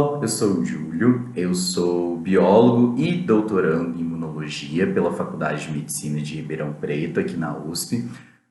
pessoal, eu sou o Júlio, eu sou biólogo e doutorando em imunologia pela Faculdade de Medicina de Ribeirão Preto, aqui na USP.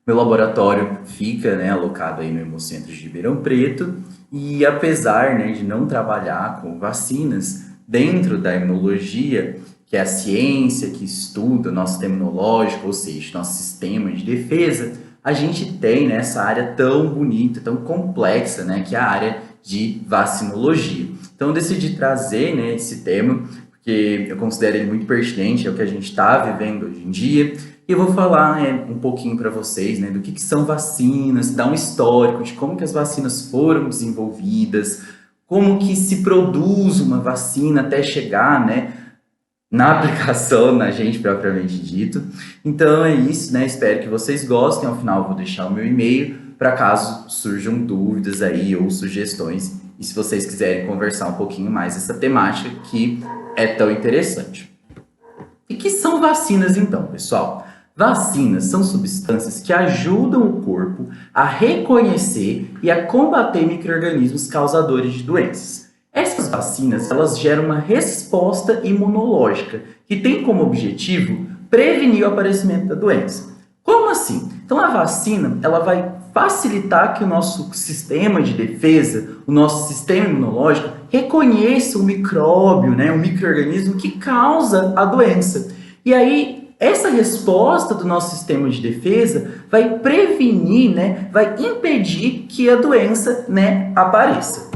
Meu laboratório fica alocado aí no Hemocentro de Ribeirão Preto e apesar de não trabalhar com vacinas, dentro da imunologia, que é a ciência que estuda o nosso sistema imunológico, ou seja, nosso sistema de defesa, a gente tem essa área tão bonita, tão complexa, que é a área de vacinologia. Então eu decidi trazer esse tema, porque eu considero ele muito pertinente, é o que a gente está vivendo hoje em dia, e eu vou falar um pouquinho para vocês do que são vacinas, dar um histórico de como que as vacinas foram desenvolvidas, como que se produz uma vacina até chegar na aplicação na gente propriamente dito. Então é isso, espero que vocês gostem. Ao final eu vou deixar o meu e-mail para caso surjam dúvidas aí ou sugestões e se vocês quiserem conversar um pouquinho mais essa temática que é tão interessante. E que são vacinas então, pessoal? Vacinas são substâncias que ajudam o corpo a reconhecer e a combater micro-organismos causadores de doenças. Essas vacinas, elas geram uma resposta imunológica que tem como objetivo prevenir o aparecimento da doença. Como assim? Então a vacina, ela vai facilitar que o nosso sistema de defesa, o nosso sistema imunológico, reconheça o micróbio, o micro-organismo que causa a doença. E aí, essa resposta do nosso sistema de defesa vai prevenir, vai impedir que a doença apareça.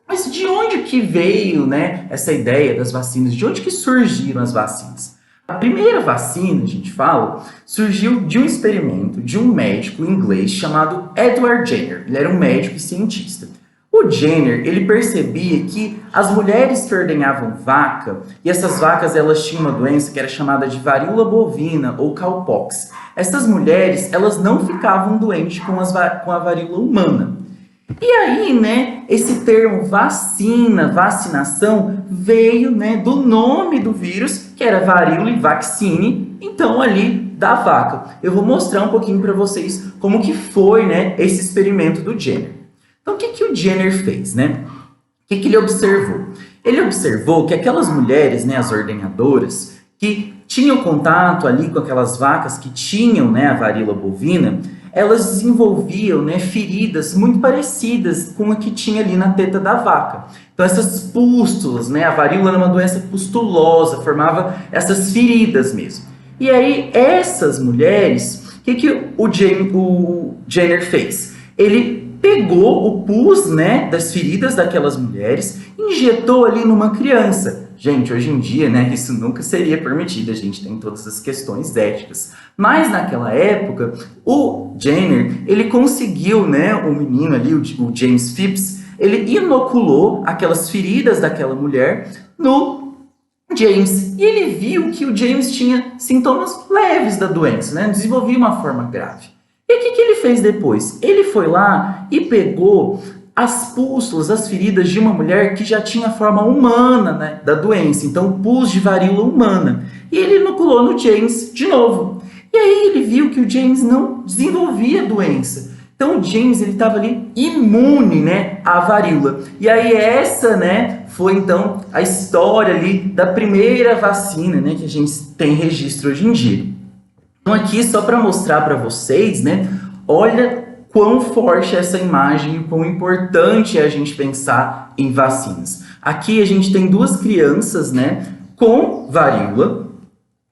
Mas de onde que veio essa ideia das vacinas? De onde que surgiram as vacinas? A primeira vacina, a gente fala, surgiu de um experimento de um médico inglês chamado Edward Jenner. Ele era um médico e cientista. O Jenner, ele percebia que as mulheres que ordenhavam vaca, e essas vacas elas tinham uma doença que era chamada de varíola bovina ou cowpox. Essas mulheres, elas não ficavam doentes com a varíola humana. E aí, esse termo vacina, vacinação, veio do nome do vírus, que era varíola e vaccine, então ali da vaca. Eu vou mostrar um pouquinho para vocês como que foi esse experimento do Jenner. Então, o que o Jenner fez, O que ele observou? Ele observou que aquelas mulheres, as ordenhadoras, que tinham contato ali com aquelas vacas que tinham a varíola bovina, elas desenvolviam feridas muito parecidas com a que tinha ali na teta da vaca. Então essas pústulas, a varíola era uma doença pustulosa, formava essas feridas mesmo. E aí essas mulheres, o que o Jenner fez? Ele pegou o pus das feridas daquelas mulheres, injetou ali numa criança. Gente, hoje em dia, isso nunca seria permitido, a gente tem todas as questões éticas. Mas naquela época, o Jenner, ele conseguiu, o menino ali, o James Phipps, ele inoculou aquelas feridas daquela mulher no James. E ele viu que o James tinha sintomas leves da doença, não desenvolvia uma forma grave. E o que ele fez depois? Ele foi lá e pegou as pústulas, as feridas de uma mulher que já tinha a forma humana da doença, então pus de varíola humana. E ele inoculou no James de novo. E aí ele viu que o James não desenvolvia doença. Então o James ele estava ali imune à varíola. E aí essa foi então a história ali da primeira vacina que a gente tem registro hoje em dia. Então aqui só para mostrar para vocês, olha quão forte é essa imagem e quão importante é a gente pensar em vacinas. Aqui a gente tem duas crianças com varíola.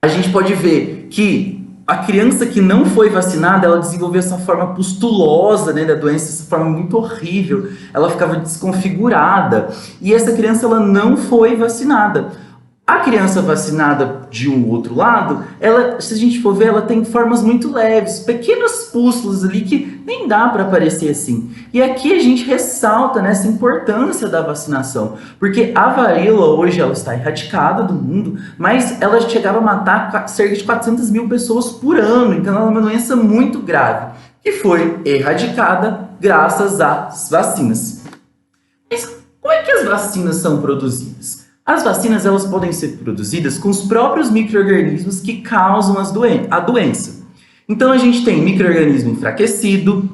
A gente pode ver que a criança que não foi vacinada, ela desenvolveu essa forma pustulosa da doença, essa forma muito horrível. Ela ficava desconfigurada. E essa criança ela não foi vacinada. A criança vacinada de um outro lado, ela, se a gente for ver, ela tem formas muito leves, pequenos pústulos ali que nem dá para aparecer assim. E aqui a gente ressalta essa importância da vacinação, porque a varíola hoje ela está erradicada do mundo, mas ela chegava a matar cerca de 400 mil pessoas por ano, então ela é uma doença muito grave, que foi erradicada graças às vacinas. Mas como é que as vacinas são produzidas? As vacinas elas podem ser produzidas com os próprios micro-organismos que causam a doença. Então a gente tem micro-organismo enfraquecido,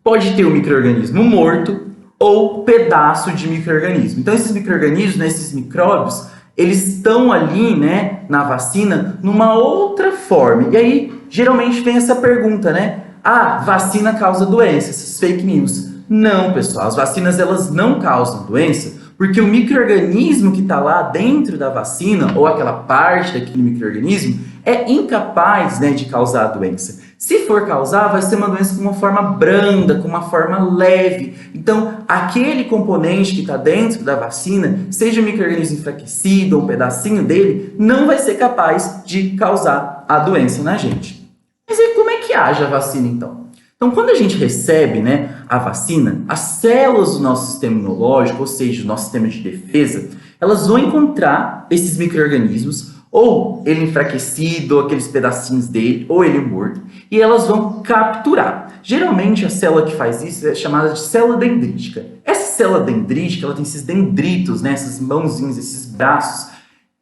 pode ter um micro-organismo morto, ou pedaço de micro-organismo. Então, esses micro-organismos, né, esses micróbios, eles estão ali, né, na vacina, numa outra forma. E aí, geralmente vem essa pergunta, né? Ah, vacina causa doença, essas fake news. Não, pessoal, as vacinas elas não causam doença, porque o micro-organismo que está lá dentro da vacina, ou aquela parte daquele micro-organismo, é incapaz, né, de causar a doença. Se for causar, vai ser uma doença com uma forma branda, com uma forma leve. Então, aquele componente que está dentro da vacina, seja o micro-organismo enfraquecido ou um pedacinho dele, não vai ser capaz de causar a doença na gente. Mas e como é que age a vacina, então? Então, quando a gente recebe, né, a vacina, as células do nosso sistema imunológico, ou seja, do nosso sistema de defesa, elas vão encontrar esses micro-organismos, ou ele enfraquecido, ou aqueles pedacinhos dele, ou ele morto, e elas vão capturar. Geralmente, a célula que faz isso é chamada de célula dendrítica. Essa célula dendrítica, ela tem esses dendritos, né, essas mãozinhas, esses braços.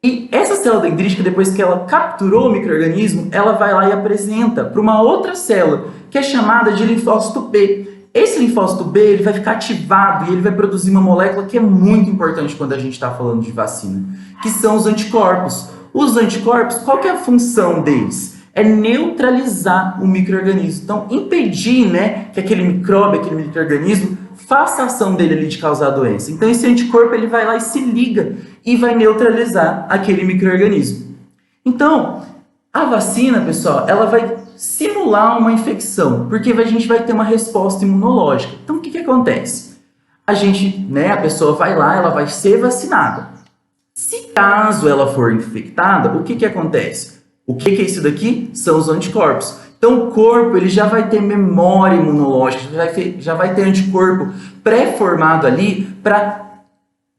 E essa célula dendrítica, depois que ela capturou o micro-organismo, ela vai lá e apresenta para uma outra célula, que é chamada de linfócito B. Esse linfócito B ele vai ficar ativado e ele vai produzir uma molécula que é muito importante quando a gente está falando de vacina, que são os anticorpos. Os anticorpos, qual que é a função deles? É neutralizar o micro-organismo. Então, impedir, né, que aquele micróbio, aquele micro-organismo, faça a ação dele ali de causar a doença. Então, esse anticorpo ele vai lá e se liga e vai neutralizar aquele micro-organismo. Então, a vacina, pessoal, ela vai simular uma infecção, porque a gente vai ter uma resposta imunológica. Então, o que acontece? A gente, né, a pessoa vai lá, ela vai ser vacinada. Se caso ela for infectada, o que acontece? O que é isso daqui? São os anticorpos. Então, o corpo ele já vai ter memória imunológica, já vai ter anticorpo pré-formado ali para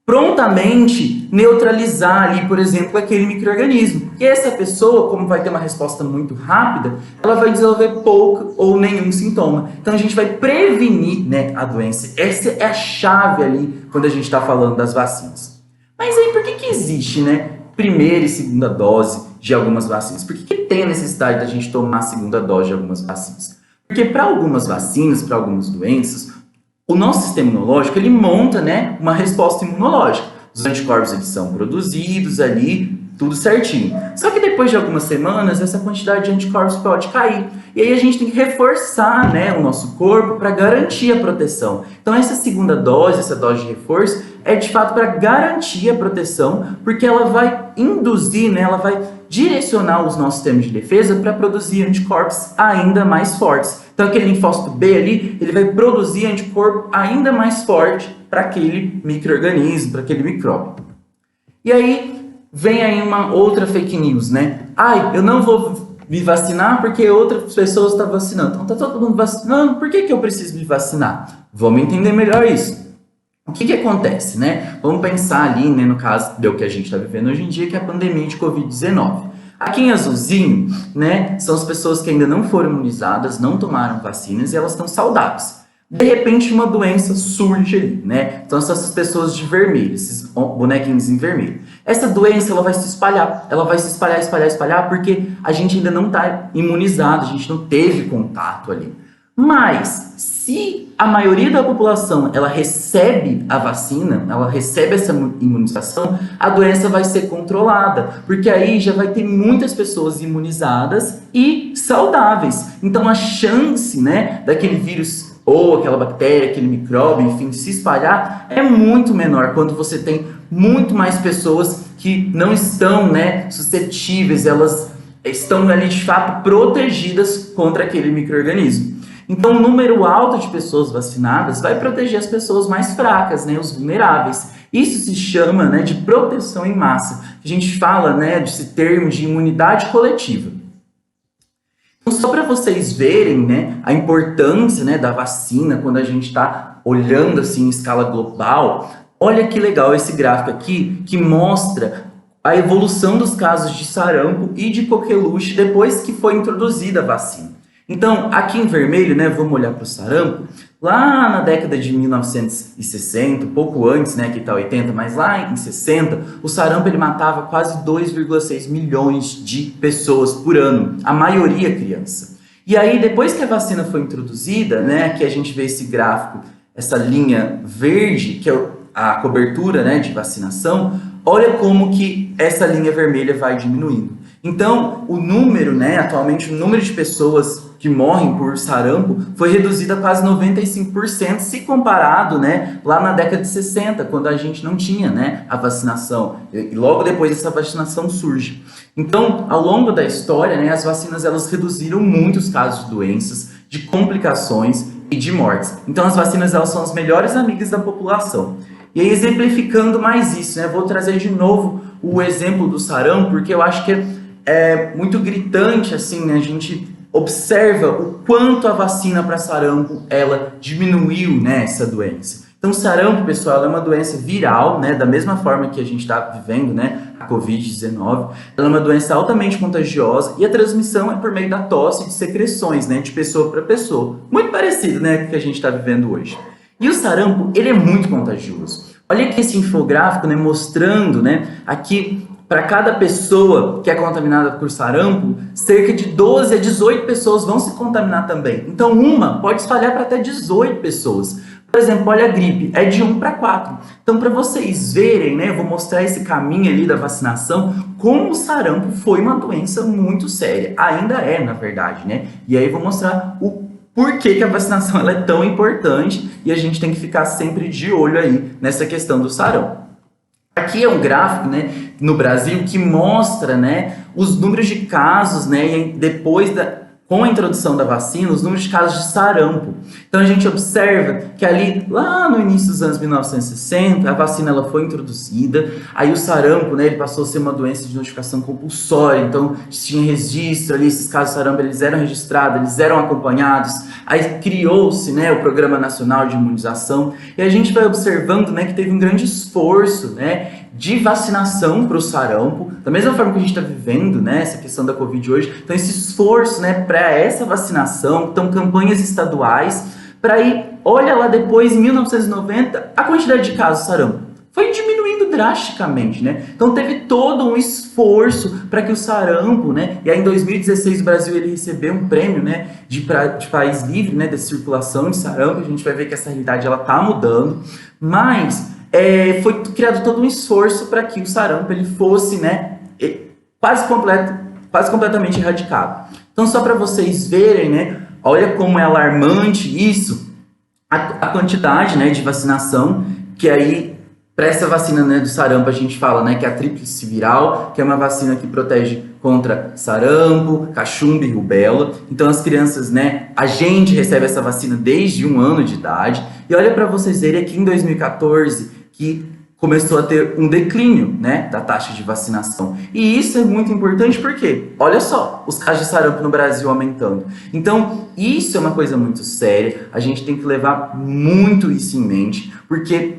prontamente neutralizar ali, por exemplo, aquele micro-organismo. E essa pessoa, como vai ter uma resposta muito rápida, ela vai desenvolver pouco ou nenhum sintoma. Então, a gente vai prevenir, né, a doença. Essa é a chave ali quando a gente está falando das vacinas. Mas aí, por que existe, né, primeira e segunda dose de algumas vacinas? Por que tem a necessidade da gente tomar a segunda dose de algumas vacinas? Porque para algumas vacinas, para algumas doenças, o nosso sistema imunológico, ele monta, né, uma resposta imunológica. Os anticorpos, eles são produzidos ali, tudo certinho. Só que depois de algumas semanas, essa quantidade de anticorpos pode cair. E aí a gente tem que reforçar, né, o nosso corpo para garantir a proteção. Então essa segunda dose, essa dose de reforço, é de fato para garantir a proteção, porque ela vai induzir, né, ela vai direcionar os nossos sistemas de defesa para produzir anticorpos ainda mais fortes. Então aquele linfócito B ali, ele vai produzir anticorpo ainda mais forte para aquele micro-organismo, para aquele micróbio. E aí vem aí uma outra fake news, né? Ai, eu não vou me vacinar porque outras pessoas estão vacinando. Então tá todo mundo vacinando, por que eu preciso me vacinar? Vamos entender melhor isso. O que acontece, né? Vamos pensar ali, né, no caso do que a gente está vivendo hoje em dia, que é a pandemia de Covid-19. Aqui em azulzinho, né, são as pessoas que ainda não foram imunizadas, não tomaram vacinas e elas estão saudáveis. De repente, uma doença surge ali, né? Então, são essas pessoas de vermelho, esses bonequinhos em vermelho. Essa doença, ela vai se espalhar. Ela vai se espalhar, porque a gente ainda não está imunizado, a gente não teve contato ali. Mas, se a maioria da população, ela recebe a vacina, ela recebe essa imunização, a doença vai ser controlada, porque aí já vai ter muitas pessoas imunizadas e saudáveis. Então, a chance, né, daquele vírus ou aquela bactéria, aquele micróbio, enfim, se espalhar é muito menor quando você tem muito mais pessoas que não estão, né, suscetíveis, elas estão ali de fato protegidas contra aquele micro-organismo. Então, um número alto de pessoas vacinadas vai proteger as pessoas mais fracas, né, os vulneráveis. Isso se chama, né, de proteção em massa. A gente fala, né, desse termo de imunidade coletiva. Então, só para vocês verem, né, a importância, né, da vacina quando a gente está olhando assim em escala global, olha que legal esse gráfico aqui que mostra a evolução dos casos de sarampo e de coqueluche depois que foi introduzida a vacina. Então, aqui em vermelho, né, vamos olhar para o sarampo. Lá na década de 1960, pouco antes, né, aqui está 80, mas lá em 60, o sarampo ele matava quase 2,6 milhões de pessoas por ano, a maioria criança. E aí, depois que a vacina foi introduzida, né, aqui a gente vê esse gráfico essa linha verde, que é a cobertura, né, de vacinação, olha como que essa linha vermelha vai diminuindo. Então, o número, né, atualmente o número de pessoas que morrem por sarampo foi reduzido a quase 95%, se comparado, né, lá na década de 60, quando a gente não tinha, né, a vacinação. E logo depois essa vacinação surge. Então, ao longo da história, né, as vacinas elas reduziram muito os casos de doenças, de complicações e de mortes. Então, as vacinas elas são as melhores amigas da população. E aí, exemplificando mais isso, né, vou trazer de novo o exemplo do sarampo, porque eu acho que é muito gritante, assim, né, a gente observa o quanto a vacina para sarampo, ela diminuiu, né, essa doença. Então, sarampo, pessoal, é uma doença viral, né, da mesma forma que a gente está vivendo, né, a Covid-19. Ela é uma doença altamente contagiosa e a transmissão é por meio da tosse e de secreções, né, de pessoa para pessoa. Muito parecido, né, com o que a gente está vivendo hoje. E o sarampo, ele é muito contagioso. Olha aqui esse infográfico, né, mostrando, né, aqui para cada pessoa que é contaminada por sarampo, cerca de 12 a 18 pessoas vão se contaminar também. Então, uma pode espalhar para até 18 pessoas. Por exemplo, olha a gripe, é de 1 para 4. Então, para vocês verem, né, eu vou mostrar esse caminho ali da vacinação, como o sarampo foi uma doença muito séria. Ainda é, na verdade, né? E aí eu vou mostrar o porquê que a vacinação ela é tão importante e a gente tem que ficar sempre de olho aí nessa questão do sarampo. Aqui é um gráfico, né, no Brasil que mostra, né, os números de casos, né, e depois com a introdução da vacina, os números de casos de sarampo. Então a gente observa que ali, lá no início dos anos 1960, a vacina ela foi introduzida, aí o sarampo, né, ele passou a ser uma doença de notificação compulsória, então tinha registro ali, esses casos de sarampo, eles eram registrados, eles eram acompanhados, aí criou-se, né, o Programa Nacional de Imunização, e a gente vai observando, né, que teve um grande esforço, né, de vacinação para o sarampo, da mesma forma que a gente está vivendo, né, essa questão da Covid hoje. Então, esse esforço, né, para essa vacinação, então campanhas estaduais, para ir, olha lá depois, em 1990, a quantidade de casos de sarampo foi diminuindo drasticamente, né? Então teve todo um esforço para que o sarampo, né? E aí em 2016 o Brasil ele recebeu um prêmio, né? De país livre, né? Da circulação de sarampo. A gente vai ver que essa realidade ela tá mudando, mas foi criado todo um esforço para que o sarampo ele fosse, né? Quase completamente erradicado. Então só para vocês verem, né? Olha como é alarmante isso, a quantidade, né? De vacinação que aí para essa vacina, né, do sarampo, a gente fala, né, que é a tríplice viral, que é uma vacina que protege contra sarampo, cachumba e rubéola. Então, as crianças, né, a gente recebe essa vacina desde 1 ano de idade. E olha para vocês verem aqui em 2014 que começou a ter um declínio, né, da taxa de vacinação. E isso é muito importante porque, olha só, os casos de sarampo no Brasil aumentando. Então, isso é uma coisa muito séria. A gente tem que levar muito isso em mente, porque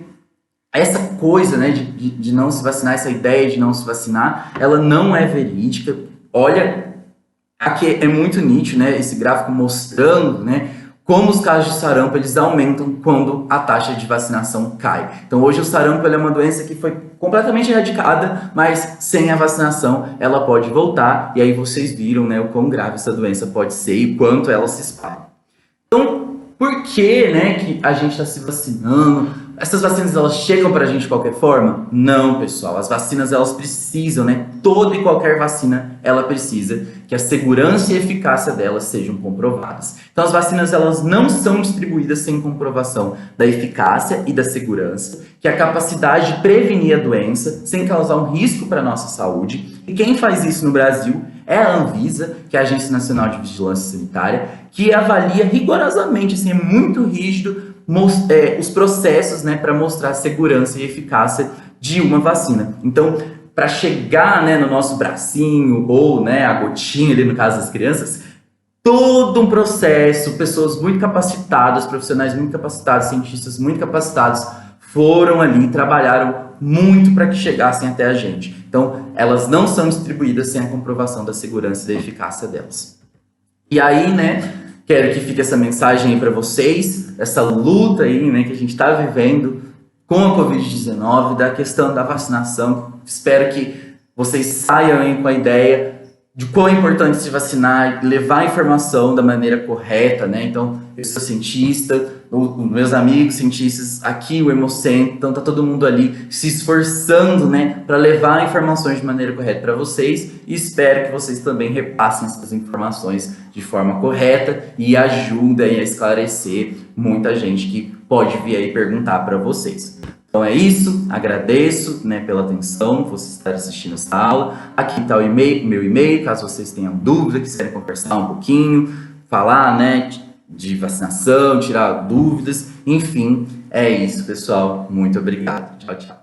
essa coisa, né, de não se vacinar, essa ideia de não se vacinar, ela não é verídica. Olha, aqui é muito nítido, né, esse gráfico mostrando, né, como os casos de sarampo eles aumentam quando a taxa de vacinação cai. Então hoje o sarampo é uma doença que foi completamente erradicada, mas sem a vacinação ela pode voltar. E aí vocês viram, né, o quão grave essa doença pode ser e quanto ela se espalha. Então, por que, né, que a gente está se vacinando? Essas vacinas, elas chegam para a gente de qualquer forma? Não, pessoal. As vacinas, elas precisam, né? Toda e qualquer vacina, ela precisa que a segurança e a eficácia delas sejam comprovadas. Então, as vacinas, elas não são distribuídas sem comprovação da eficácia e da segurança, que é a capacidade de prevenir a doença sem causar um risco para a nossa saúde. E quem faz isso no Brasil é a Anvisa, que é a Agência Nacional de Vigilância Sanitária, que avalia rigorosamente, assim, é muito rígido, os processos, né, para mostrar a segurança e eficácia de uma vacina. Então, para chegar, né, no nosso bracinho ou, né, a gotinha ali no caso das crianças, todo um processo, pessoas muito capacitadas, profissionais muito capacitados, cientistas muito capacitados foram ali e trabalharam muito para que chegassem até a gente. Então, elas não são distribuídas sem a comprovação da segurança e da eficácia delas. E aí, né, quero que fique essa mensagem aí para vocês, essa luta aí, né, que a gente está vivendo com a Covid-19, da questão da vacinação. Espero que vocês saiam aí com a ideia de quão é importante se vacinar, levar a informação da maneira correta, né? Então, eu sou cientista, os meus amigos cientistas aqui, o Hemocentro, então tá todo mundo ali se esforçando, né, para levar informações de maneira correta para vocês, e espero que vocês também repassem essas informações de forma correta e ajudem a esclarecer muita gente que pode vir aí perguntar para vocês. Então é isso, agradeço, né, pela atenção, vocês estarem assistindo essa aula. Aqui está o e-mail, meu e-mail, caso vocês tenham dúvida, quiserem conversar um pouquinho, falar, né, de vacinação, tirar dúvidas, enfim, é isso, pessoal. Muito obrigado. Tchau, tchau.